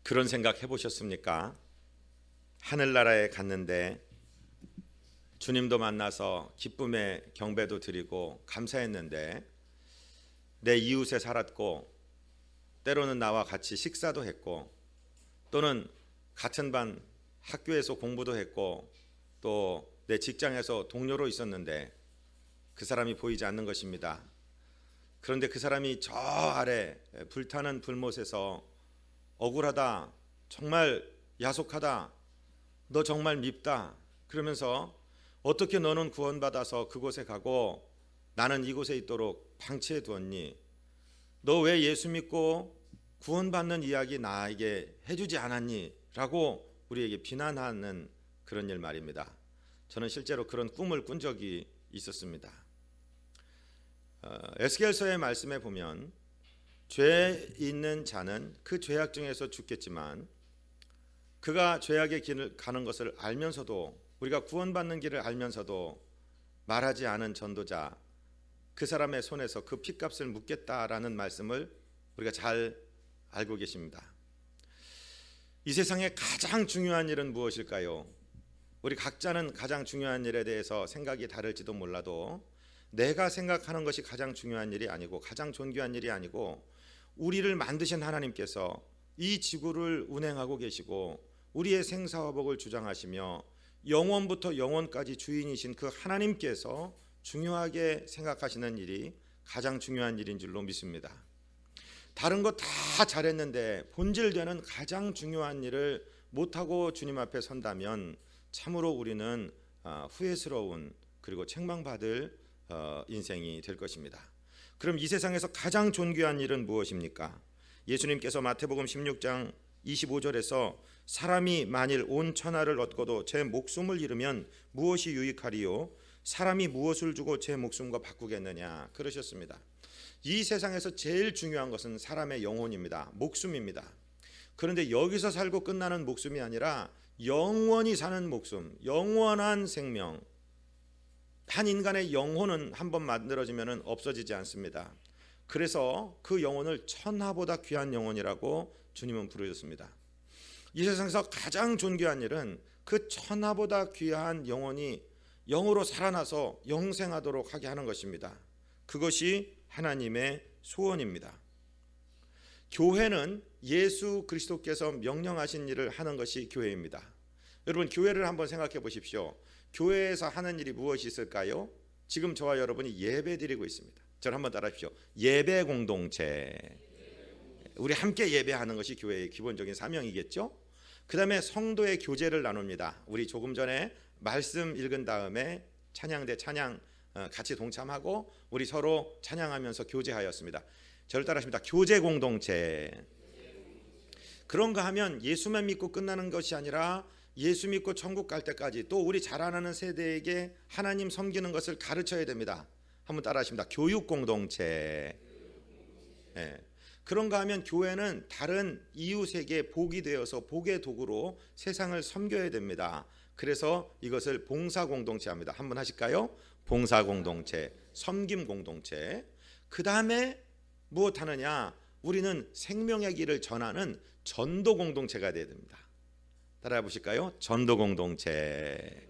그런 생각 해보셨습니까? 하늘나라에 갔는데 주님도 만나서 기쁨의 경배도 드리고 감사했는데 내 이웃에 살았고 때로는 나와 같이 식사도 했고 또는 같은 반 학교에서 공부도 했고 또 내 직장에서 동료로 있었는데 그 사람이 보이지 않는 것입니다. 그런데 그 사람이 저 아래 불타는 불못에서 억울하다, 정말 야속하다, 너 정말 밉다 그러면서 어떻게 너는 구원받아서 그곳에 가고 나는 이곳에 있도록 방치해 두었니? 너 왜 예수 믿고 구원받는 이야기 나에게 해주지 않았니? 라고 우리에게 비난하는 그런 일 말입니다. 저는 실제로 그런 꿈을 꾼 적이 있었습니다. 에스겔서의 말씀에 보면 죄 있는 자는 그 죄악 중에서 죽겠지만 그가 죄악의 길을 가는 것을 알면서도 우리가 구원받는 길을 알면서도 말하지 않은 전도자 그 사람의 손에서 그 핏값을 묻겠다라는 말씀을 우리가 잘 알고 계십니다. 이 세상에 가장 중요한 일은 무엇일까요? 우리 각자는 가장 중요한 일에 대해서 생각이 다를지도 몰라도 내가 생각하는 것이 가장 중요한 일이 아니고 가장 존귀한 일이 아니고 우리를 만드신 하나님께서 이 지구를 운행하고 계시고 우리의 생사화복을 주장하시며 영원부터 영원까지 주인이신 그 하나님께서 중요하게 생각하시는 일이 가장 중요한 일인 줄로 믿습니다. 다른 거 다 잘했는데 본질되는 가장 중요한 일을 못하고 주님 앞에 선다면 참으로 우리는 후회스러운 그리고 책망받을 인생이 될 것입니다. 그럼 이 세상에서 가장 존귀한 일은 무엇입니까? 예수님께서 마태복음 16장 25절에서 사람이 만일 온 천하를 얻고도 제 목숨을 잃으면 무엇이 유익하리요? 사람이 무엇을 주고 제 목숨과 바꾸겠느냐 그러셨습니다. 이 세상에서 제일 중요한 것은 사람의 영혼입니다. 목숨입니다. 그런데 여기서 살고 끝나는 목숨이 아니라 영원히 사는 목숨, 영원한 생명. 한 인간의 영혼은 한번 만들어지면 없어지지 않습니다. 그래서 그 영혼을 천하보다 귀한 영혼이라고 주님은 부르셨습니다. 이 세상에서 가장 존귀한 일은 그 천하보다 귀한 영혼이 영으로 살아나서 영생하도록 하게 하는 것입니다. 그것이 하나님의 소원입니다. 교회는 예수 그리스도께서 명령하신 일을 하는 것이 교회입니다. 여러분 교회를 한번 생각해 보십시오. 교회에서 하는 일이 무엇이 있을까요? 지금 저와 여러분이 예배 드리고 있습니다. 저를 한번 따라하십시오. 예배 공동체. 우리 함께 예배하는 것이 교회의 기본적인 사명이겠죠? 그 다음에 성도의 교제를 나눕니다. 우리 조금 전에 말씀 읽은 다음에 찬양 대 찬양 같이 동참하고 우리 서로 찬양하면서 교제하였습니다. 저를 따라하십니다. 교제 공동체. 그런가 하면 예수만 믿고 끝나는 것이 아니라 예수 믿고 천국 갈 때까지 또 우리 자라나는 세대에게 하나님 섬기는 것을 가르쳐야 됩니다. 한번 따라하십니다. 교육 공동체. 네. 그런가 하면 교회는 다른 이웃에게 복이 되어서 복의 도구로 세상을 섬겨야 됩니다. 그래서 이것을 봉사 공동체 합니다. 한번 하실까요? 봉사 공동체, 섬김 공동체. 그 다음에 무엇 하느냐? 우리는 생명의 길을 전하는 전도 공동체가 되어야 됩니다. 따라해 보실까요? 전도 공동체.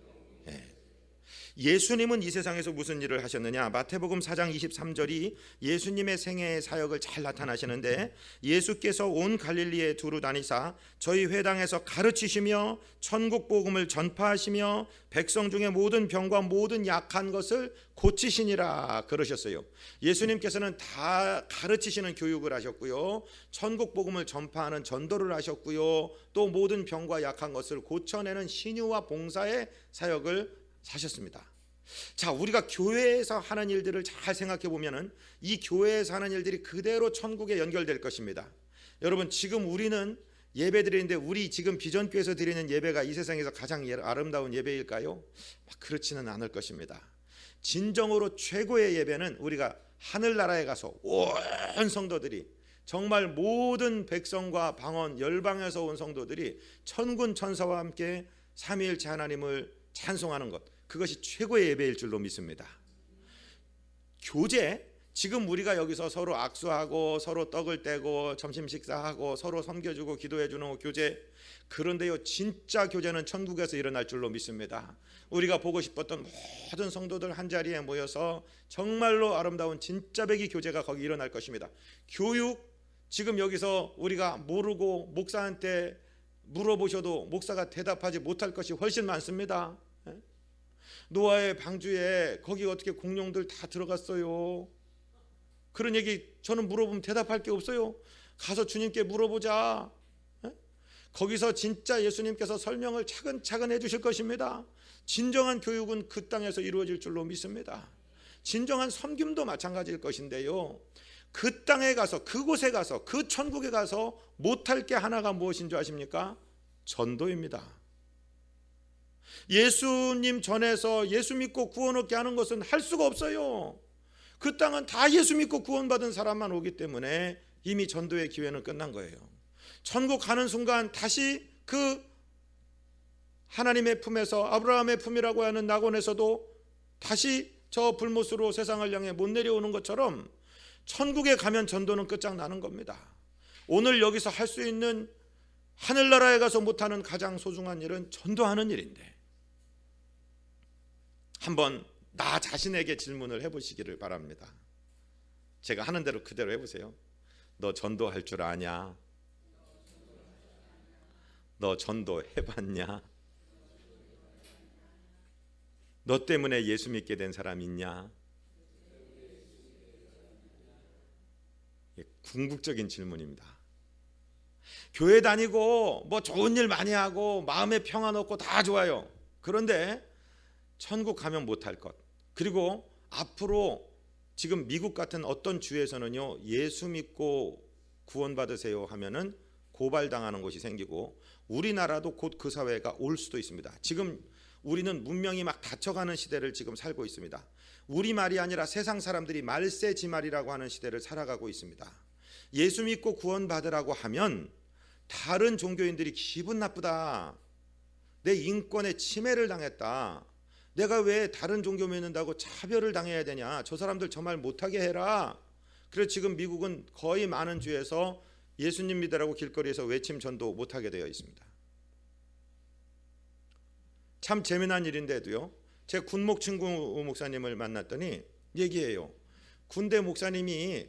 예수님은 이 세상에서 무슨 일을 하셨느냐? 마태복음 4장 23절이 예수님의 생애의 사역을 잘 나타나시는데 예수께서 온 갈릴리에 두루 다니사 저희 회당에서 가르치시며 천국 복음을 전파하시며 백성 중에 모든 병과 모든 약한 것을 고치시니라 그러셨어요. 예수님께서는 다 가르치시는 교육을 하셨고요, 천국 복음을 전파하는 전도를 하셨고요, 또 모든 병과 약한 것을 고쳐내는 신유와 봉사의 사역을 사셨습니다. 자, 우리가 교회에서 하는 일들을 잘 생각해 보면은 이 교회에서 하는 일들이 그대로 천국에 연결될 것입니다. 여러분 지금 우리는 예배 드리는데 우리 지금 비전교회에서 드리는 예배가 이 세상에서 가장 아름다운 예배일까요? 그렇지는 않을 것입니다. 진정으로 최고의 예배는 우리가 하늘나라에 가서 온 성도들이 정말 모든 백성과 방언 열방에서 온 성도들이 천군 천사와 함께 삼위일체 하나님을 찬송하는 것, 그것이 최고의 예배일 줄로 믿습니다. 교제, 지금 우리가 여기서 서로 악수하고 서로 떡을 떼고 점심 식사하고 서로 섬겨주고 기도해주는 교제, 그런데요 진짜 교제는 천국에서 일어날 줄로 믿습니다. 우리가 보고 싶었던 모든 성도들 한자리에 모여서 정말로 아름다운 진짜 배기 교제가 거기 일어날 것입니다. 교육, 지금 여기서 우리가 모르고 목사한테 물어보셔도 목사가 대답하지 못할 것이 훨씬 많습니다. 노아의 방주에 거기 어떻게 공룡들 다 들어갔어요? 그런 얘기 저는 물어보면 대답할 게 없어요. 가서 주님께 물어보자. 거기서 진짜 예수님께서 설명을 차근차근 해주실 것입니다. 진정한 교육은 그 땅에서 이루어질 줄로 믿습니다. 진정한 섬김도 마찬가지일 것인데요, 그 땅에 가서, 그곳에 가서, 그 천국에 가서 못할 게 하나가 무엇인 줄 아십니까? 전도입니다. 예수님 전에서 예수 믿고 구원 얻게 하는 것은 할 수가 없어요. 그 땅은 다 예수 믿고 구원받은 사람만 오기 때문에 이미 전도의 기회는 끝난 거예요. 천국 가는 순간 다시 그 하나님의 품에서, 아브라함의 품이라고 하는 낙원에서도 다시 저 불못으로 세상을 향해 못 내려오는 것처럼 천국에 가면 전도는 끝장나는 겁니다. 오늘 여기서 할 수 있는, 하늘나라에 가서 못하는 가장 소중한 일은 전도하는 일인데, 한번 나 자신에게 질문을 해보시기를 바랍니다. 제가 하는 대로 그대로 해보세요. 너 전도할 줄 아냐? 너 전도해봤냐? 너 때문에 예수 믿게 된 사람 있냐? 궁극적인 질문입니다. 교회 다니고 뭐 좋은 일 많이 하고 마음에 평안 얻고 다 좋아요. 그런데 천국 가면 못할 것, 그리고 앞으로 지금 미국 같은 어떤 주에서는요, 예수 믿고 구원받으세요 하면은 고발당하는 곳이 생기고, 우리나라도 곧 그 사회가 올 수도 있습니다. 지금 우리는 문명이 막 닫혀가는 시대를 지금 살고 있습니다. 우리말이 아니라 세상 사람들이 말세지말이라고 하는 시대를 살아가고 있습니다. 예수 믿고 구원받으라고 하면 다른 종교인들이 기분 나쁘다, 내 인권에 침해를 당했다, 내가 왜 다른 종교 믿는다고 차별을 당해야 되냐, 저 사람들 저 말 못하게 해라. 그래서 지금 미국은 거의 많은 주에서 예수님 믿으라고 길거리에서 외침 전도 못하게 되어 있습니다. 참 재미난 일인데도요, 제 군목 친구 목사님을 만났더니 얘기해요. 군대 목사님이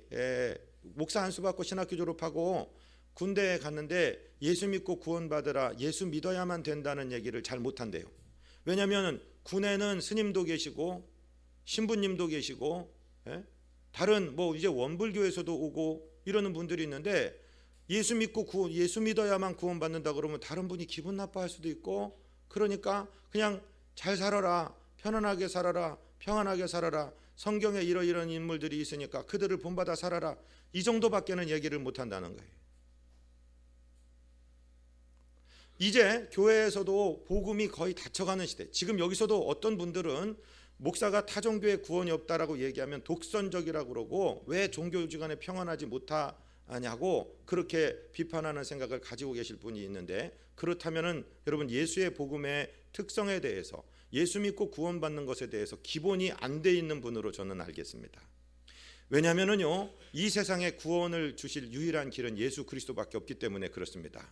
목사 한 수 받고 신학교 졸업하고 군대에 갔는데 예수 믿고 구원받으라, 예수 믿어야만 된다는 얘기를 잘 못한대요. 왜냐하면 군에는 스님도 계시고 신부님도 계시고 다른 뭐 이제 원불교에서도 오고 이러는 분들이 있는데, 예수 믿고 예수 믿어야만 구원받는다 그러면 다른 분이 기분 나빠할 수도 있고, 그러니까 그냥 잘 살아라, 편안하게 살아라, 평안하게 살아라, 성경에 이러이러한 인물들이 있으니까 그들을 본받아 살아라, 이 정도밖에는 얘기를 못한다는 거예요. 이제 교회에서도 복음이 거의 닫혀가는 시대. 지금 여기서도 어떤 분들은 목사가 타종교에 구원이 없다라고 얘기하면 독선적이라고 그러고, 왜 종교지간에 평안하지 못하냐고 그렇게 비판하는 생각을 가지고 계실 분이 있는데, 그렇다면은 여러분, 예수의 복음의 특성에 대해서, 예수 믿고 구원받는 것에 대해서 기본이 안 돼 있는 분으로 저는 알겠습니다. 왜냐하면요, 이 세상에 구원을 주실 유일한 길은 예수 그리스도밖에 없기 때문에 그렇습니다.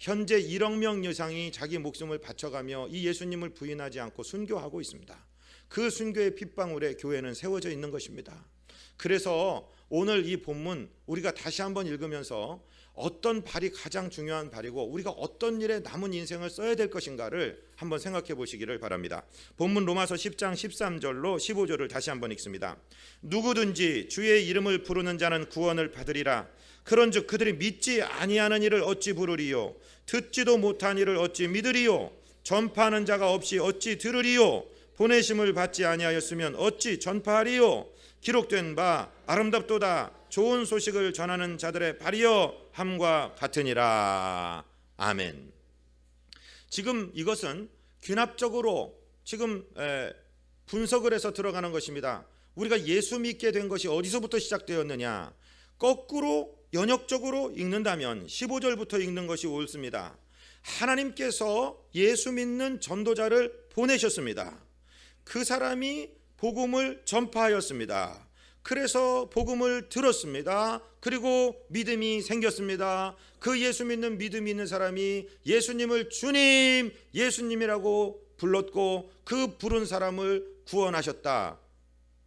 현재 1억 명 이상이 자기 목숨을 바쳐가며 이 예수님을 부인하지 않고 순교하고 있습니다. 그 순교의 핏방울에 교회는 세워져 있는 것입니다. 그래서 오늘 이 본문 우리가 다시 한번 읽으면서 어떤 발이 가장 중요한 발이고 우리가 어떤 일에 남은 인생을 써야 될 것인가를 한번 생각해 보시기를 바랍니다. 본문 로마서 10장 13절로 15절을 다시 한번 읽습니다. 누구든지 주의 이름을 부르는 자는 구원을 받으리라. 그런즉 그들이 믿지 아니하는 이를 어찌 부르리요? 듣지도 못한 이를 어찌 믿으리요? 전파하는 자가 없이 어찌 들으리요? 보내심을 받지 아니하였으면 어찌 전파하리요? 기록된 바 아름답도다 좋은 소식을 전하는 자들의 발이여 함과 같으니라. 아멘. 지금 이것은 귀납적으로 지금 분석을 해서 들어가는 것입니다. 우리가 예수 믿게 된 것이 어디서부터 시작되었느냐? 거꾸로 연역적으로 읽는다면 15절부터 읽는 것이 옳습니다. 하나님께서 예수 믿는 전도자를 보내셨습니다. 그 사람이 복음을 전파하였습니다. 그래서 복음을 들었습니다. 그리고 믿음이 생겼습니다. 그 예수 믿는 믿음이 있는 사람이 예수님을 주님, 예수님이라고 불렀고 그 부른 사람을 구원하셨다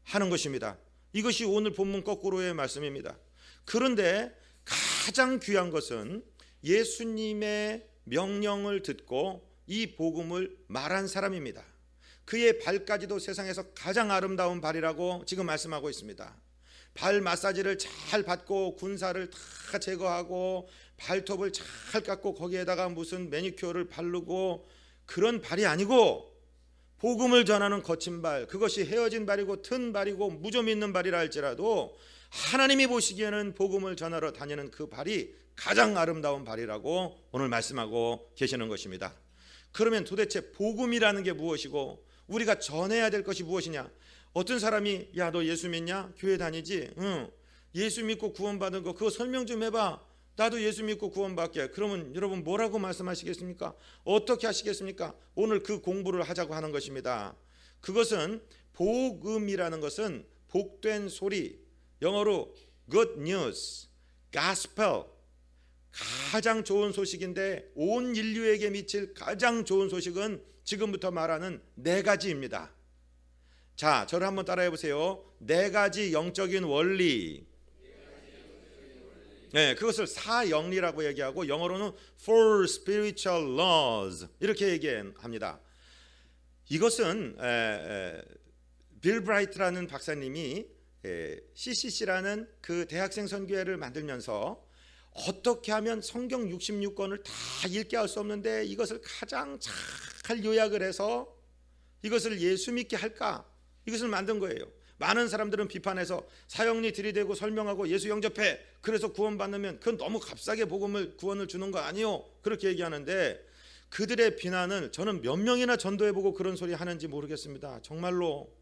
하는 것입니다. 이것이 오늘 본문 거꾸로의 말씀입니다. 그런데 가장 귀한 것은 예수님의 명령을 듣고 이 복음을 말한 사람입니다. 그의 발까지도 세상에서 가장 아름다운 발이라고 지금 말씀하고 있습니다. 발 마사지를 잘 받고 군살을 다 제거하고 발톱을 잘 깎고 거기에다가 무슨 매니큐어를 바르고 그런 발이 아니고 복음을 전하는 거친 발, 그것이 헤어진 발이고 튼 발이고 무좀 있는 발이라 할지라도 하나님이 보시기에는 복음을 전하러 다니는 그 발이 가장 아름다운 발이라고 오늘 말씀하고 계시는 것입니다. 그러면 도대체 복음이라는 게 무엇이고 우리가 전해야 될 것이 무엇이냐? 어떤 사람이 야, 너 예수 믿냐? 교회 다니지? 응. 예수 믿고 구원받은 거 그거 설명 좀 해봐. 나도 예수 믿고 구원받게. 그러면 여러분 뭐라고 말씀하시겠습니까? 어떻게 하시겠습니까? 오늘 그 공부를 하자고 하는 것입니다. 그것은 복음이라는 것은 복된 소리, 영어로 good news, gospel, 가장 좋은 소식인데 온 인류에게 미칠 가장 좋은 소식은 지금부터 말하는 네 가지입니다. 자, 저를 한번 따라해 보세요. 네 가지 영적인 원리. 네, 그것을 사영리라고 얘기하고 영어로는 four spiritual laws 이렇게 얘기합니다. 이것은 빌 브라이트라는 박사님이 CCC라는 그 대학생 선교회를 만들면서 어떻게 하면 성경 66권을 다 읽게 할 수 없는데 이것을 가장 잘 요약을 해서 이것을 예수 믿게 할까? 이것을 만든 거예요. 많은 사람들은 비판해서 사형리 들이대고 설명하고 예수 영접해, 그래서 구원받으면 그건 너무 값싸게 구원을 주는 거 아니요? 그렇게 얘기하는데 그들의 비난을 저는 몇 명이나 전도해보고 그런 소리 하는지 모르겠습니다. 정말로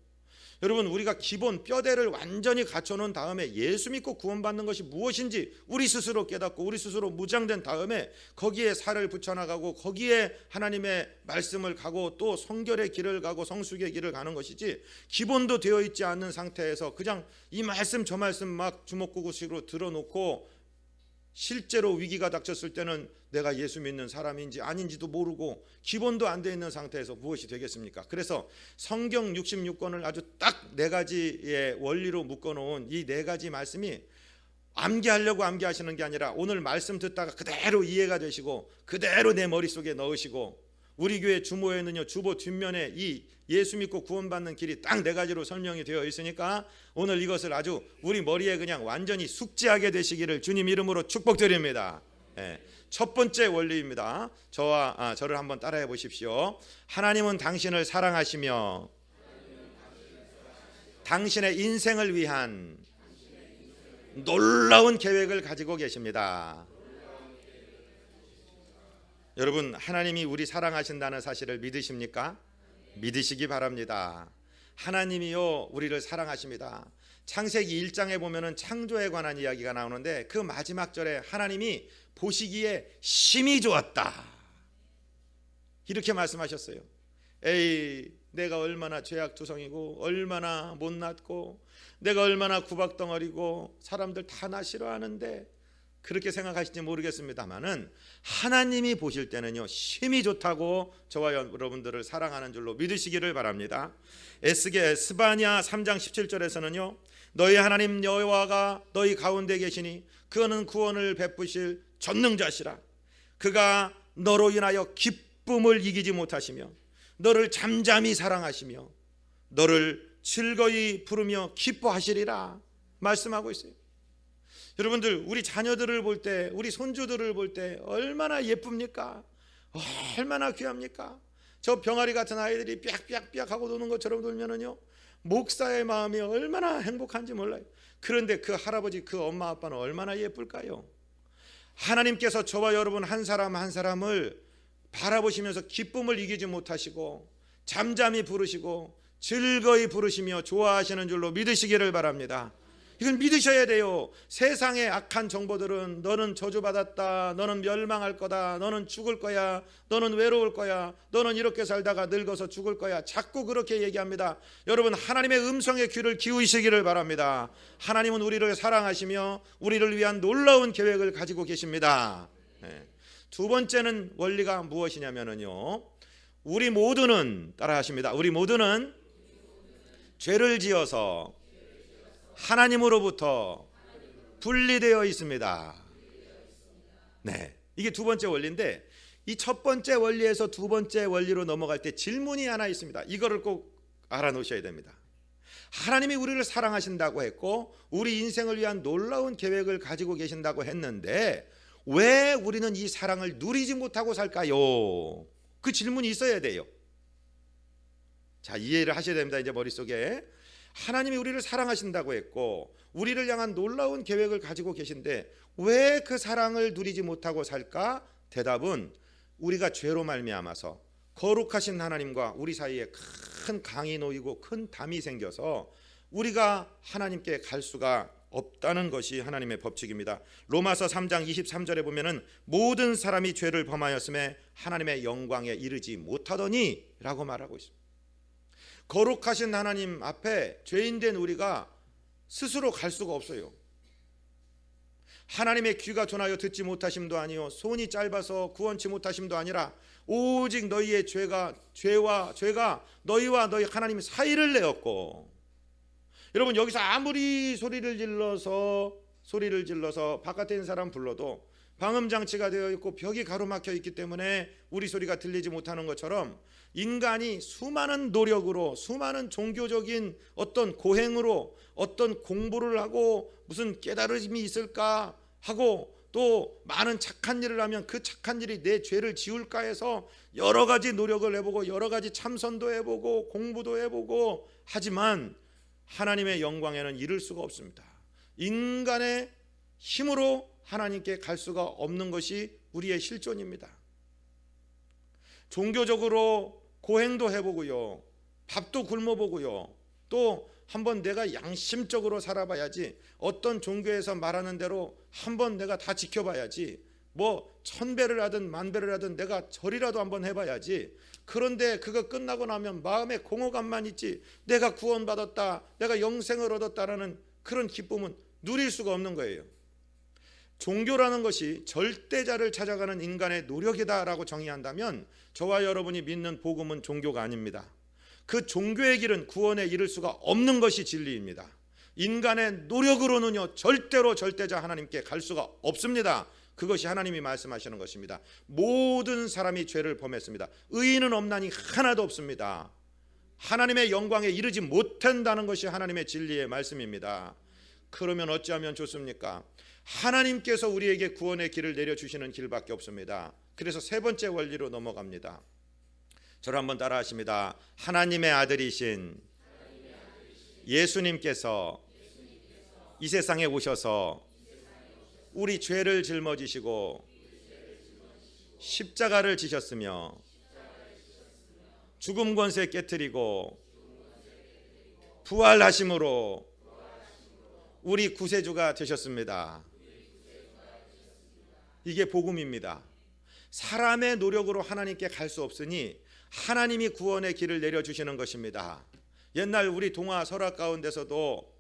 여러분, 우리가 기본 뼈대를 완전히 갖춰놓은 다음에 예수 믿고 구원받는 것이 무엇인지 우리 스스로 깨닫고 우리 스스로 무장된 다음에 거기에 살을 붙여나가고 거기에 하나님의 말씀을 가고 또 성결의 길을 가고 성숙의 길을 가는 것이지, 기본도 되어 있지 않는 상태에서 그냥 이 말씀 저 말씀 막 주먹구구식으로 들어놓고 실제로 위기가 닥쳤을 때는 내가 예수 믿는 사람인지 아닌지도 모르고 기본도 안 돼 있는 상태에서 무엇이 되겠습니까? 그래서 성경 66권을 아주 딱 네 가지의 원리로 묶어놓은 이 네 가지 말씀이 암기하려고 암기하시는 게 아니라 오늘 말씀 듣다가 그대로 이해가 되시고 그대로 내 머릿속에 넣으시고, 우리 교회 주모에는요 주보 뒷면에 이 예수 믿고 구원받는 길이 딱 네 가지로 설명이 되어 있으니까 오늘 이것을 아주 우리 머리에 그냥 완전히 숙지하게 되시기를 주님 이름으로 축복드립니다. 첫 번째 원리입니다. 저를 한번 따라해 보십시오. 하나님은 당신을 사랑하시며 당신의 인생을 위한 놀라운 계획을 가지고 계십니다. 여러분, 하나님이 우리 사랑하신다는 사실을 믿으십니까? 믿으시기 바랍니다. 하나님이요 우리를 사랑하십니다. 창세기 1장에 보면은 창조에 관한 이야기가 나오는데 그 마지막 절에 하나님이 보시기에 심히 좋았다 이렇게 말씀하셨어요. 에이, 내가 얼마나 죄악투성이고 얼마나 못났고 내가 얼마나 구박덩어리고 사람들 다 나 싫어하는데, 그렇게 생각하실지 모르겠습니다만은 하나님이 보실 때는요 심히 좋다고 저와 여러분들을 사랑하는 줄로 믿으시기를 바랍니다. 에스바냐 3장 17절에서는요 너희 하나님 여호와가 너희 가운데 계시니 그는 구원을 베푸실 전능자시라. 그가 너로 인하여 기쁨을 이기지 못하시며 너를 잠잠히 사랑하시며 너를 즐거이 부르며 기뻐하시리라 말씀하고 있어요. 여러분들, 우리 자녀들을 볼 때, 우리 손주들을 볼 때 얼마나 예쁩니까? 얼마나 귀합니까? 저 병아리 같은 아이들이 삐약삐약 하고 노는 것처럼 놀면은요 목사의 마음이 얼마나 행복한지 몰라요. 그런데 그 할아버지, 그 엄마 아빠는 얼마나 예쁠까요? 하나님께서 저와 여러분 한 사람 한 사람을 바라보시면서 기쁨을 이기지 못하시고 잠잠히 부르시고 즐거이 부르시며 좋아하시는 줄로 믿으시기를 바랍니다. 이건 믿으셔야 돼요. 세상의 악한 정보들은 너는 저주받았다, 너는 멸망할 거다, 너는 죽을 거야, 너는 외로울 거야, 너는 이렇게 살다가 늙어서 죽을 거야, 자꾸 그렇게 얘기합니다. 여러분, 하나님의 음성의 귀를 기울이시기를 바랍니다. 하나님은 우리를 사랑하시며 우리를 위한 놀라운 계획을 가지고 계십니다. 두 번째는 원리가 무엇이냐면요, 우리 모두는, 따라하십니다, 우리 모두는 죄를 지어서 하나님으로부터 분리되어 있습니다. 네, 이게 두 번째 원리인데, 이 첫 번째 원리에서 두 번째 원리로 넘어갈 때 질문이 하나 있습니다. 이거를 꼭 알아놓으셔야 됩니다. 하나님이 우리를 사랑하신다고 했고 우리 인생을 위한 놀라운 계획을 가지고 계신다고 했는데 왜 우리는 이 사랑을 누리지 못하고 살까요? 그 질문이 있어야 돼요. 자, 이해를 하셔야 됩니다. 이제 머릿속에 하나님이 우리를 사랑하신다고 했고 우리를 향한 놀라운 계획을 가지고 계신데 왜 그 사랑을 누리지 못하고 살까? 대답은 우리가 죄로 말미암아서 거룩하신 하나님과 우리 사이에 큰 강이 놓이고 큰 담이 생겨서 우리가 하나님께 갈 수가 없다는 것이 하나님의 법칙입니다. 로마서 3장 23절에 보면은 모든 사람이 죄를 범하였음에 하나님의 영광에 이르지 못하더니 라고 말하고 있습니다. 거룩하신 하나님 앞에 죄인된 우리가 스스로 갈 수가 없어요. 하나님의 귀가 둔하여 듣지 못하심도 아니요 손이 짧아서 구원치 못하심도 아니라 오직 너희의 죄가 너희와 너희 하나님 사이를 내었고. 여러분, 여기서 아무리 소리를 질러서 바깥에 있는 사람 불러도 방음장치가 되어 있고 벽이 가로막혀 있기 때문에 우리 소리가 들리지 못하는 것처럼 인간이 수많은 노력으로 수많은 종교적인 어떤 고행으로 어떤 공부를 하고 무슨 깨달음이 있을까 하고 또 많은 착한 일을 하면 그 착한 일이 내 죄를 지울까 해서 여러 가지 노력을 해보고 여러 가지 참선도 해보고 공부도 해보고 하지만 하나님의 영광에는 이를 수가 없습니다. 인간의 힘으로 하나님께 갈 수가 없는 것이 우리의 실존입니다. 종교적으로 고행도 해보고요, 밥도 굶어보고요, 또 한번 내가 양심적으로 살아봐야지, 어떤 종교에서 말하는 대로 한번 내가 다 지켜봐야지, 뭐 1000배를 하든 10,000배를 하든 내가 절이라도 한번 해봐야지. 그런데 그거 끝나고 나면 마음에 공허감만 있지 내가 구원받았다, 내가 영생을 얻었다라는 그런 기쁨은 누릴 수가 없는 거예요. 종교라는 것이 절대자를 찾아가는 인간의 노력이다라고 정의한다면 저와 여러분이 믿는 복음은 종교가 아닙니다. 그 종교의 길은 구원에 이를 수가 없는 것이 진리입니다. 인간의 노력으로는요 절대로 절대자 하나님께 갈 수가 없습니다. 그것이 하나님이 말씀하시는 것입니다. 모든 사람이 죄를 범했습니다. 의인은 없나니 하나도 없습니다. 하나님의 영광에 이르지 못한다는 것이 하나님의 진리의 말씀입니다. 그러면 어찌하면 좋습니까? 하나님께서 우리에게 구원의 길을 내려주시는 길밖에 없습니다. 그래서 세 번째 원리로 넘어갑니다. 저를 한번 따라 하십니다. 하나님의 아들이신 예수님께서 이 세상에 오셔서 우리 죄를 짊어지시고 십자가를 지셨으며 죽음 권세 깨뜨리고 부활하심으로 우리 구세주가 되셨습니다. 이게 복음입니다. 사람의 노력으로 하나님께 갈 수 없으니 하나님이 구원의 길을 내려주시는 것입니다. 옛날 우리 동화 설화 가운데서도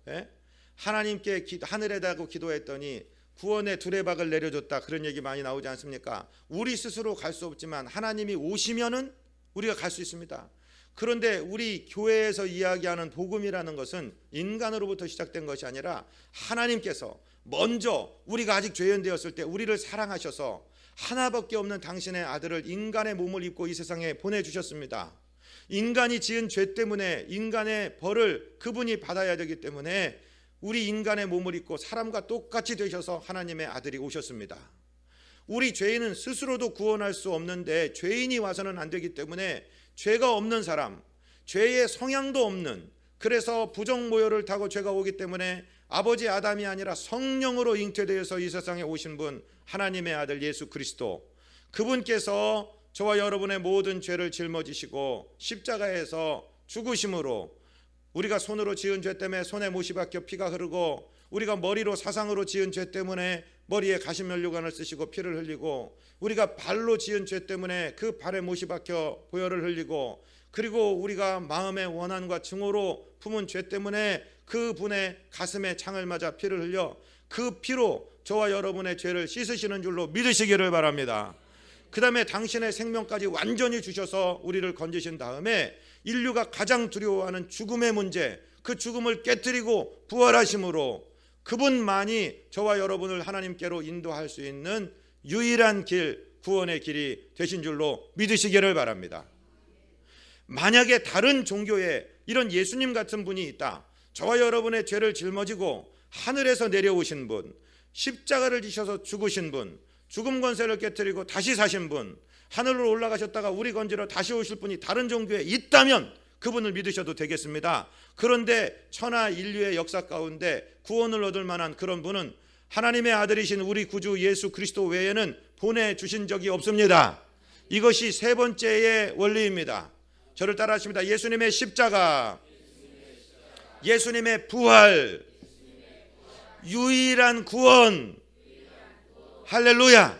하나님께 하늘에다가 기도했더니 구원의 두레박을 내려줬다, 그런 얘기 많이 나오지 않습니까? 우리 스스로 갈 수 없지만 하나님이 오시면은 우리가 갈 수 있습니다. 그런데 우리 교회에서 이야기하는 복음이라는 것은 인간으로부터 시작된 것이 아니라 하나님께서 먼저 우리가 아직 죄인되었을 때 우리를 사랑하셔서 하나밖에 없는 당신의 아들을 인간의 몸을 입고 이 세상에 보내주셨습니다. 인간이 지은 죄 때문에 인간의 벌을 그분이 받아야 되기 때문에 우리 인간의 몸을 입고 사람과 똑같이 되셔서 하나님의 아들이 오셨습니다. 우리 죄인은 스스로도 구원할 수 없는데 죄인이 와서는 안 되기 때문에 죄가 없는 사람, 죄의 성향도 없는, 그래서 부정모혈을 타고 죄가 오기 때문에 아버지 아담이 아니라 성령으로 잉태되어서 이 세상에 오신 분, 하나님의 아들 예수 그리스도, 그분께서 저와 여러분의 모든 죄를 짊어지시고 십자가에서 죽으심으로 우리가 손으로 지은 죄 때문에 손에 못이 박혀 피가 흐르고 우리가 머리로 사상으로 지은 죄 때문에 머리에 가시면류관을 쓰시고 피를 흘리고, 우리가 발로 지은 죄 때문에 그 발에 못이 박혀 보혈을 흘리고, 그리고 우리가 마음의 원한과 증오로 품은 죄 때문에 그 분의 가슴에 창을 맞아 피를 흘려 그 피로 저와 여러분의 죄를 씻으시는 줄로 믿으시기를 바랍니다. 그 다음에 당신의 생명까지 완전히 주셔서 우리를 건지신 다음에 인류가 가장 두려워하는 죽음의 문제, 그 죽음을 깨뜨리고 부활하심으로 그분만이 저와 여러분을 하나님께로 인도할 수 있는 유일한 길, 구원의 길이 되신 줄로 믿으시기를 바랍니다. 만약에 다른 종교에 이런 예수님 같은 분이 있다, 저와 여러분의 죄를 짊어지고 하늘에서 내려오신 분, 십자가를 지셔서 죽으신 분, 죽음 권세를 깨뜨리고 다시 사신 분, 하늘로 올라가셨다가 우리 건지러 다시 오실 분이 다른 종교에 있다면 그분을 믿으셔도 되겠습니다. 그런데 천하 인류의 역사 가운데 구원을 얻을 만한 그런 분은 하나님의 아들이신 우리 구주 예수 그리스도 외에는 보내주신 적이 없습니다. 이것이 세 번째의 원리입니다. 저를 따라 하십니다. 예수님의 십자가, 예수님의 부활, 유일한 구원. 할렐루야.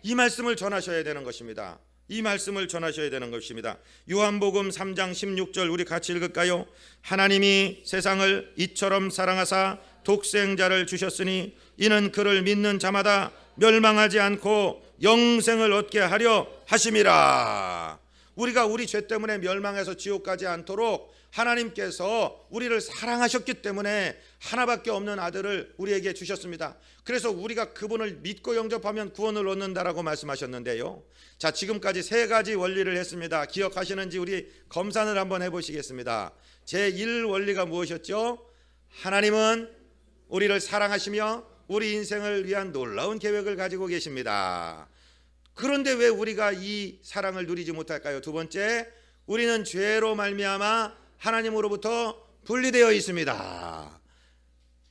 이 말씀을 전하셔야 되는 것입니다. 이 말씀을 전하셔야 되는 것입니다. 요한복음 3장 16절 우리 같이 읽을까요? 하나님이 세상을 이처럼 사랑하사 독생자를 주셨으니 이는 그를 믿는 자마다 멸망하지 않고 영생을 얻게 하려 하심이라. 우리가 우리 죄 때문에 멸망해서 지옥 가지 않도록 하나님께서 우리를 사랑하셨기 때문에 하나밖에 없는 아들을 우리에게 주셨습니다. 그래서 우리가 그분을 믿고 영접하면 구원을 얻는다라고 말씀하셨는데요. 자, 지금까지 세 가지 원리를 했습니다. 기억하시는지 우리 검산을 한번 해보시겠습니다. 제1 원리가 무엇이었죠? 하나님은 우리를 사랑하시며 우리 인생을 위한 놀라운 계획을 가지고 계십니다. 그런데 왜 우리가 이 사랑을 누리지 못할까요? 두 번째, 우리는 죄로 말미암아 하나님으로부터 분리되어 있습니다.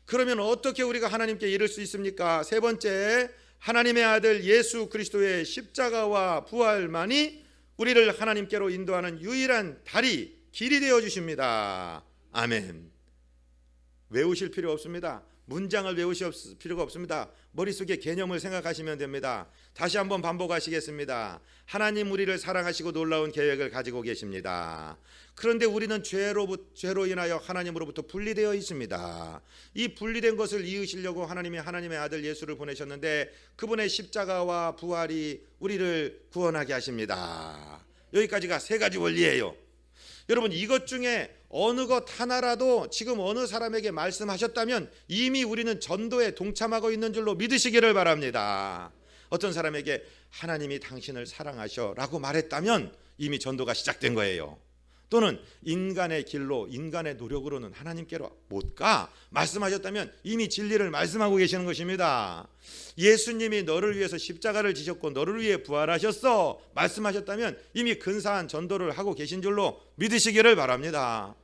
그러면 어떻게 우리가 하나님께 이를 수 있습니까? 세 번째, 하나님의 아들 예수 그리스도의 십자가와 부활만이 우리를 하나님께로 인도하는 유일한 다리, 길이 되어 주십니다. 아멘. 외우실 필요 없습니다. 문장을 외우실 필요가 없습니다. 머릿속에 개념을 생각하시면 됩니다. 다시 한번 반복하시겠습니다. 하나님 우리를 사랑하시고 놀라운 계획을 가지고 계십니다. 그런데 우리는 죄로 인하여 하나님으로부터 분리되어 있습니다. 이 분리된 것을 이으시려고 하나님이 하나님의 아들 예수를 보내셨는데 그분의 십자가와 부활이 우리를 구원하게 하십니다. 여기까지가 세 가지 원리예요. 여러분, 이것 중에 어느 것 하나라도 지금 어느 사람에게 말씀하셨다면 이미 우리는 전도에 동참하고 있는 줄로 믿으시기를 바랍니다. 어떤 사람에게 하나님이 당신을 사랑하셔 라고 말했다면 이미 전도가 시작된 거예요. 또는 인간의 길로, 인간의 노력으로는 하나님께로 못 가 말씀하셨다면 이미 진리를 말씀하고 계시는 것입니다. 예수님이 너를 위해서 십자가를 지셨고 너를 위해 부활하셨어 말씀하셨다면 이미 근사한 전도를 하고 계신 줄로 믿으시기를 바랍니다.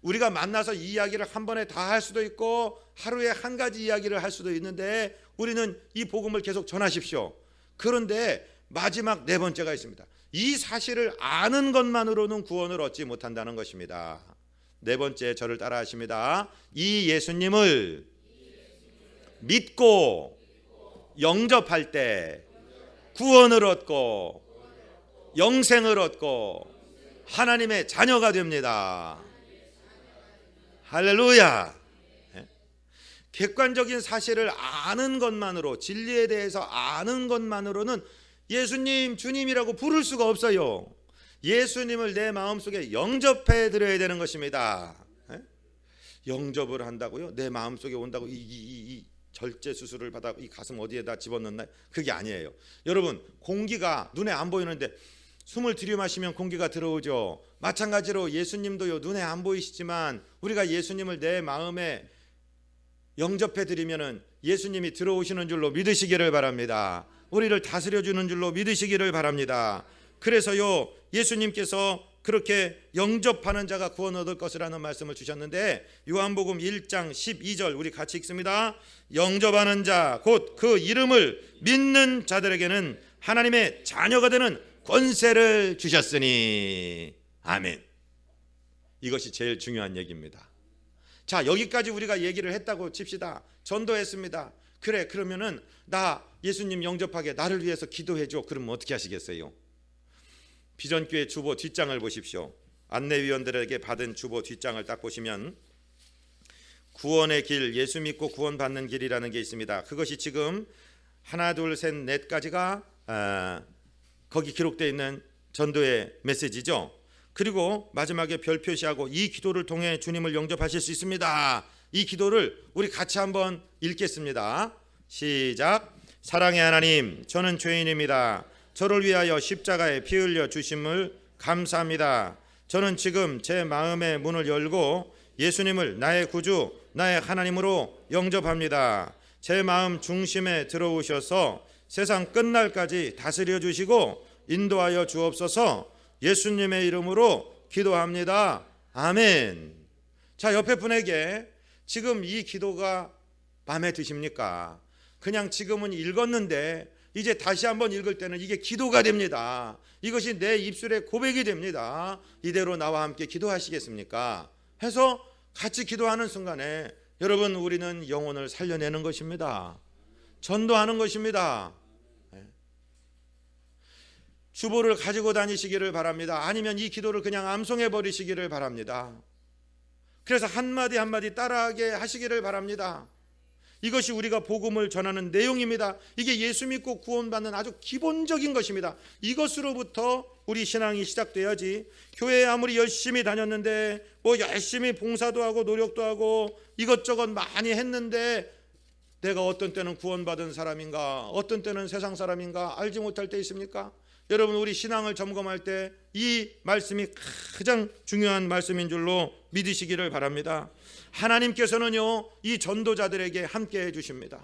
우리가 만나서 이 이야기를 한 번에 다 할 수도 있고 하루에 한 가지 이야기를 할 수도 있는데 우리는 이 복음을 계속 전하십시오. 그런데 마지막 네 번째가 있습니다. 이 사실을 아는 것만으로는 구원을 얻지 못한다는 것입니다. 네 번째, 저를 따라 하십니다. 이 예수님을 믿고 영접할 때 구원을 얻고 영생을 얻고 하나님의 자녀가 됩니다. 할렐루야. 객관적인 사실을 아는 것만으로, 진리에 대해서 아는 것만으로는 예수님, 주님이라고 부를 수가 없어요. 예수님을 내 마음속에 영접해 드려야 되는 것입니다. 영접을 한다고요? 내 마음속에 온다고 이 절제 수술을 받아 이 가슴 어디에다 집어넣나? 그게 아니에요. 여러분, 공기가 눈에 안 보이는데 숨을 들이마시면 공기가 들어오죠. 마찬가지로 예수님도요, 눈에 안 보이시지만 우리가 예수님을 내 마음에 영접해 드리면은 예수님이 들어오시는 줄로 믿으시기를 바랍니다. 우리를 다스려 주는 줄로 믿으시기를 바랍니다. 그래서요, 예수님께서 그렇게 영접하는 자가 구원 얻을 것이라는 말씀을 주셨는데 요한복음 1장 12절 우리 같이 읽습니다. 영접하는 자 곧 그 이름을 믿는 자들에게는 하나님의 자녀가 되는 권세를 주셨으니. 아멘. 이것이 제일 중요한 얘기입니다. 자, 여기까지 우리가 얘기를 했다고 칩시다. 전도했습니다. 그래, 그러면은 나 예수님 영접하게 나를 위해서 기도해줘. 그러면 어떻게 하시겠어요? 비전교회 주보 뒷장을 보십시오. 안내위원들에게 받은 주보 뒷장을 딱 보시면 구원의 길, 예수 믿고 구원받는 길이라는 게 있습니다. 그것이 지금 하나, 둘, 셋, 넷까지가 거기 기록되어 있는 전도의 메시지죠. 그리고 마지막에 별 표시하고 이 기도를 통해 주님을 영접하실 수 있습니다. 이 기도를 우리 같이 한번 읽겠습니다. 시작. 사랑의 하나님, 저는 죄인입니다. 저를 위하여 십자가에 피 흘려 주심을 감사합니다. 저는 지금 제 마음의 문을 열고 예수님을 나의 구주, 나의 하나님으로 영접합니다. 제 마음 중심에 들어오셔서 세상 끝날까지 다스려 주시고 인도하여 주옵소서. 예수님의 이름으로 기도합니다. 아멘. 자, 옆에 분에게 지금 이 기도가 마음에 드십니까? 그냥 지금은 읽었는데 이제 다시 한번 읽을 때는 이게 기도가 됩니다. 이것이 내 입술의 고백이 됩니다. 이대로 나와 함께 기도하시겠습니까? 해서 같이 기도하는 순간에 여러분, 우리는 영혼을 살려내는 것입니다. 전도하는 것입니다. 주보를 가지고 다니시기를 바랍니다. 아니면 이 기도를 그냥 암송해 버리시기를 바랍니다. 그래서 한마디 한마디 따라하게 하시기를 바랍니다. 이것이 우리가 복음을 전하는 내용입니다. 이게 예수 믿고 구원받는 아주 기본적인 것입니다. 이것으로부터 우리 신앙이 시작돼야지, 교회에 아무리 열심히 다녔는데 뭐 열심히 봉사도 하고 노력도 하고 이것저것 많이 했는데 내가 어떤 때는 구원받은 사람인가, 어떤 때는 세상 사람인가 알지 못할 때 있습니까? 여러분, 우리 신앙을 점검할 때 이 말씀이 가장 중요한 말씀인 줄로 믿으시기를 바랍니다. 하나님께서는요, 이 전도자들에게 함께 해주십니다.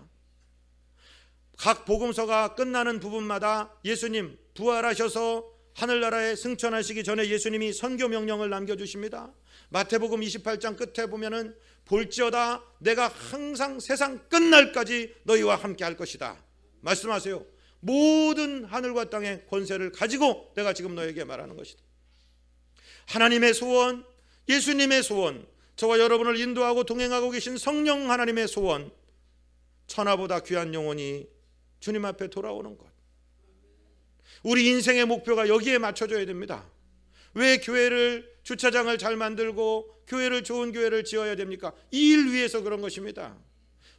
각 복음서가 끝나는 부분마다 예수님 부활하셔서 하늘나라에 승천하시기 전에 예수님이 선교 명령을 남겨주십니다. 마태복음 28장 끝에 보면은 볼지어다 내가 항상 세상 끝날까지 너희와 함께 할 것이다 말씀하세요. 모든 하늘과 땅의 권세를 가지고 내가 지금 너에게 말하는 것이다. 하나님의 소원, 예수님의 소원, 저와 여러분을 인도하고 동행하고 계신 성령 하나님의 소원, 천하보다 귀한 영혼이 주님 앞에 돌아오는 것. 우리 인생의 목표가 여기에 맞춰져야 됩니다. 왜 교회를, 주차장을 잘 만들고 교회를, 좋은 교회를 지어야 됩니까? 이 일 위해서 그런 것입니다.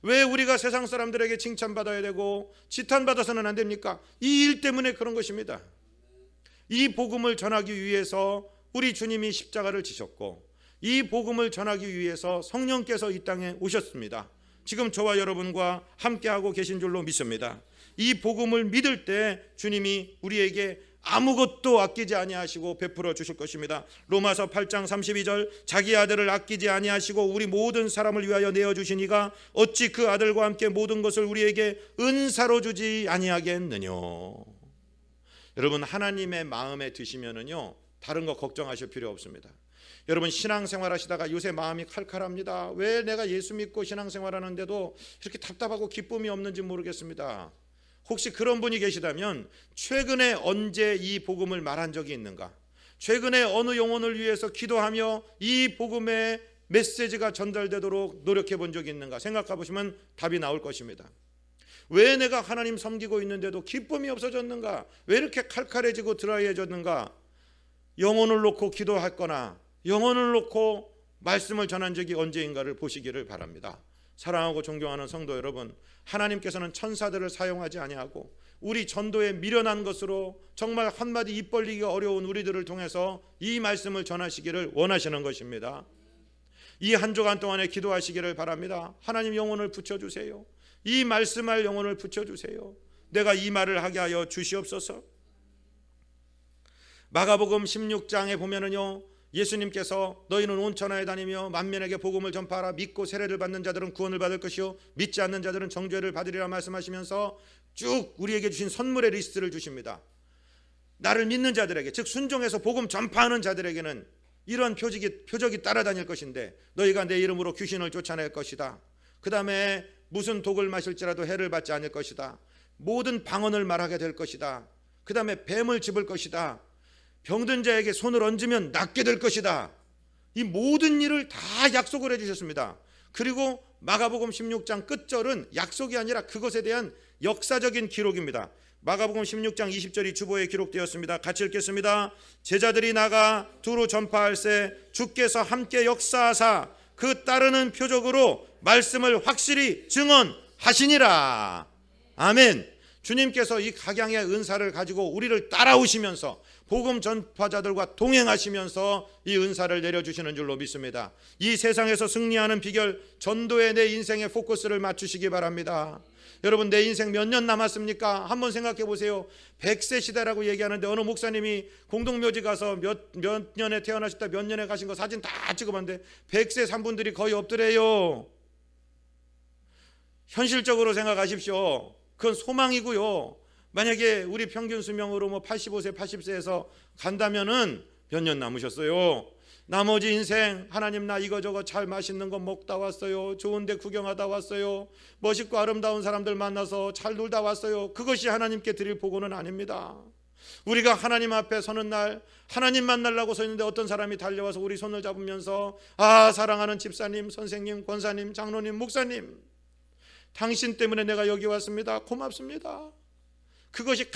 왜 우리가 세상 사람들에게 칭찬받아야 되고 지탄받아서는 안 됩니까? 이 일 때문에 그런 것입니다. 이 복음을 전하기 위해서 우리 주님이 십자가를 지셨고, 이 복음을 전하기 위해서 성령께서 이 땅에 오셨습니다. 지금 저와 여러분과 함께하고 계신 줄로 믿습니다. 이 복음을 믿을 때 주님이 우리에게 아무것도 아끼지 아니하시고 베풀어 주실 것입니다. 로마서 8장 32절, 자기 아들을 아끼지 아니하시고 우리 모든 사람을 위하여 내어주시니가 어찌 그 아들과 함께 모든 것을 우리에게 은사로 주지 아니하겠느냐. 여러분, 하나님의 마음에 드시면은요, 다른 거 걱정하실 필요 없습니다. 여러분, 신앙생활 하시다가 요새 마음이 칼칼합니다. 왜 내가 예수 믿고 신앙생활 하는데도 이렇게 답답하고 기쁨이 없는지 모르겠습니다. 혹시 그런 분이 계시다면 최근에 언제 이 복음을 말한 적이 있는가? 최근에 어느 영혼을 위해서 기도하며 이 복음의 메시지가 전달되도록 노력해 본 적이 있는가? 생각해 보시면 답이 나올 것입니다. 왜 내가 하나님 섬기고 있는데도 기쁨이 없어졌는가? 왜 이렇게 칼칼해지고 드라이해졌는가? 영혼을 놓고 기도했거나 영혼을 놓고 말씀을 전한 적이 언제인가를 보시기를 바랍니다. 사랑하고 존경하는 성도 여러분, 하나님께서는 천사들을 사용하지 아니하고 우리 전도에 미련한 것으로 정말 한마디 입 벌리기가 어려운 우리들을 통해서 이 말씀을 전하시기를 원하시는 것입니다. 이 한 주간 동안에 기도하시기를 바랍니다. 하나님, 영혼을 붙여주세요. 이 말씀할 영혼을 붙여주세요. 내가 이 말을 하게 하여 주시옵소서. 마가복음 16장에 보면은요, 예수님께서 너희는 온 천하에 다니며 만민에게 복음을 전파하라. 믿고 세례를 받는 자들은 구원을 받을 것이요 믿지 않는 자들은 정죄를 받으리라 말씀하시면서 쭉 우리에게 주신 선물의 리스트를 주십니다. 나를 믿는 자들에게, 즉 순종해서 복음 전파하는 자들에게는 이런 표적이 따라다닐 것인데 너희가 내 이름으로 귀신을 쫓아낼 것이다. 그 다음에 무슨 독을 마실지라도 해를 받지 않을 것이다. 모든 방언을 말하게 될 것이다. 그 다음에 뱀을 집을 것이다. 병든 자에게 손을 얹으면 낫게 될 것이다. 이 모든 일을 다 약속을 해주셨습니다. 그리고 마가복음 16장 끝절은 약속이 아니라 그것에 대한 역사적인 기록입니다. 마가복음 16장 20절이 주보에 기록되었습니다. 같이 읽겠습니다. 제자들이 나가 두루 전파할세 주께서 함께 역사하사 그 따르는 표적으로 말씀을 확실히 증언하시니라. 아멘. 주님께서 이 각양의 은사를 가지고 우리를 따라오시면서 복음 전파자들과 동행하시면서 이 은사를 내려주시는 줄로 믿습니다. 이 세상에서 승리하는 비결, 전도에 내 인생의 포커스를 맞추시기 바랍니다. 여러분, 내 인생 몇 년 남았습니까? 한번 생각해 보세요. 100세 시대라고 얘기하는데 어느 목사님이 공동묘지 가서 몇 년에 태어나셨다 몇 년에 가신 거 사진 다 찍어봤는데 100세 산 분들이 거의 없더래요. 현실적으로 생각하십시오. 그건 소망이고요. 만약에 우리 평균 수명으로 85세, 80세에서 간다면은 몇 년 남으셨어요? 나머지 인생 하나님 나 이거저거 잘 맛있는 거 먹다 왔어요. 좋은 데 구경하다 왔어요. 멋있고 아름다운 사람들 만나서 잘 놀다 왔어요. 그것이 하나님께 드릴 보고는 아닙니다. 우리가 하나님 앞에 서는 날 하나님 만나려고 서 있는데 어떤 사람이 달려와서 우리 손을 잡으면서 아, 사랑하는 집사님, 선생님, 권사님, 장로님, 목사님, 당신 때문에 내가 여기 왔습니다. 고맙습니다. 그것이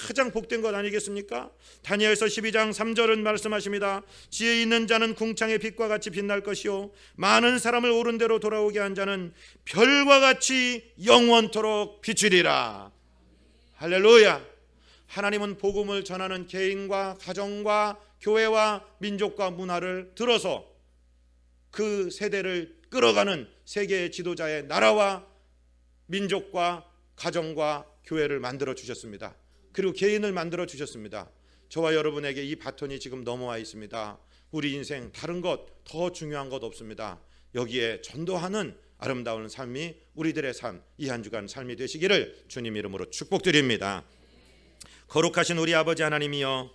가장 복된 것 아니겠습니까? 다니엘서 12장 3절은 말씀하십니다. 지혜 있는 자는 궁창의 빛과 같이 빛날 것이요 많은 사람을 옳은 대로 돌아오게 한 자는 별과 같이 영원토록 비추리라. 할렐루야. 하나님은 복음을 전하는 개인과 가정과 교회와 민족과 문화를 들어서 그 세대를 끌어가는 세계의 지도자의 나라와 민족과 가정과 교회를 만들어 주셨습니다. 그리고 개인을 만들어 주셨습니다. 저와 여러분에게 이 바톤이 지금 넘어와 있습니다. 우리 인생 다른 것 더 중요한 것 없습니다. 여기에 전도하는 아름다운 삶이 우리들의 삶, 이 한 주간 삶이 되시기를 주님 이름으로 축복드립니다. 거룩하신 우리 아버지 하나님이여,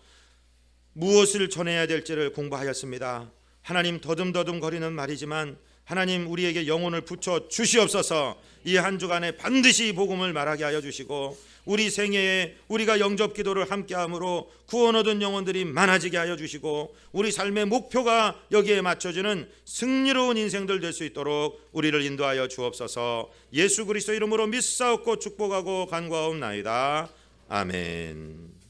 무엇을 전해야 될지를 공부하였습니다. 하나님, 더듬더듬 거리는 말이지만 하나님 우리에게 영혼을 붙여 주시옵소서. 이 한 주간에 반드시 복음을 말하게 하여 주시고 우리 생애에 우리가 영접 기도를 함께함으로 구원 얻은 영혼들이 많아지게 하여 주시고 우리 삶의 목표가 여기에 맞춰지는 승리로운 인생들 될 수 있도록 우리를 인도하여 주옵소서. 예수 그리스도 이름으로 믿사옵고 축복하고 간구하옵나이다. 아멘.